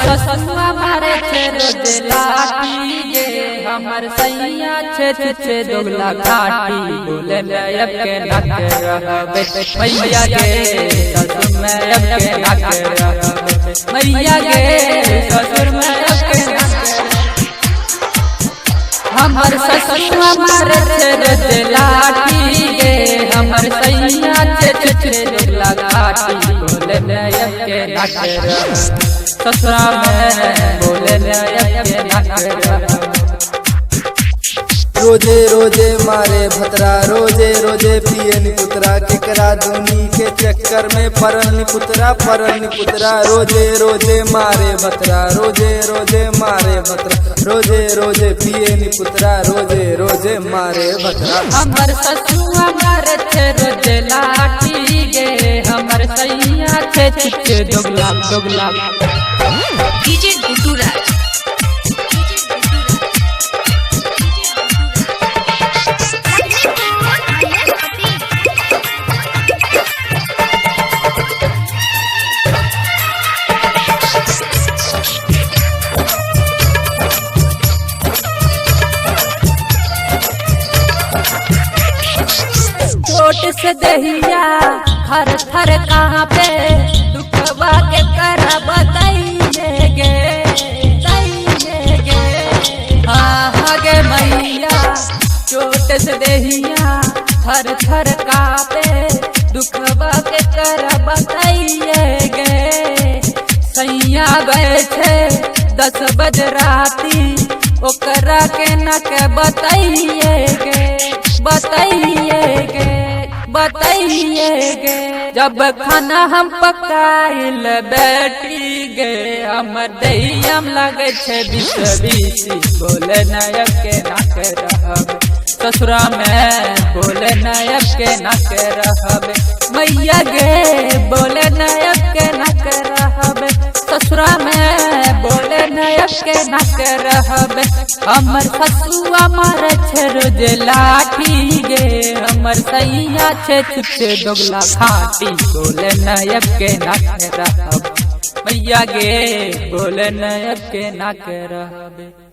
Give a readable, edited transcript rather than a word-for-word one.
ससुआ मारे छे रोज लाठी गे हमर सैया छे छे दोगला घाटी बोले मैं अब के नाक रहबे मैया गे ससुर मैं अब के नाक रहबे मैया गे ससुर मैं अब के नाक हमर ससुआ मारे छे रोज लाठी गे हमर सैया छे छे दोगला घाटी बोले मैं अब के नाक रहबे ससुरा में बोले रोजे रोजे मारे भतरा रोजे रोजे पिए निपुतरा केकरा दूनी के चक्कर में परल निपुतरा रोजे रोजे मारे भतरा रोजे रोजे मारे भतरा रोजे रोजे पिए निपुतरा रोजे रोजे मारे भतरा हमर ससुआ मारे छे रोजे लाठी गे हमर सैया छे छे दोगला डीजे गुड्डू राज चोट से दहिया हर थर कहाँ पे दुखवा के कर बताइए गे हाँ गे मैया चोट से दहिया हर थर कहाँ पे दुखवा के कर बताइए गे सैया गए थे 10 बजे राती ओकरा के न के बताइए गे जब खाना हम पकाइल बैठी गे हमर दहियम लगे छे 20 बोले नायक के नाक रहबे ससुरा में बोले नायक के नाक रहबे मैया गे बोले नायक के नाक रहबे ससुरा में बोले नायक के नाक रहबे हमर ससुआ मारे छे रोज लाठी गे हमर सैया छे छे दोगला घाटी बोले नायक के नाक रहबे मैया गे बोले नायक के नाक रहबे।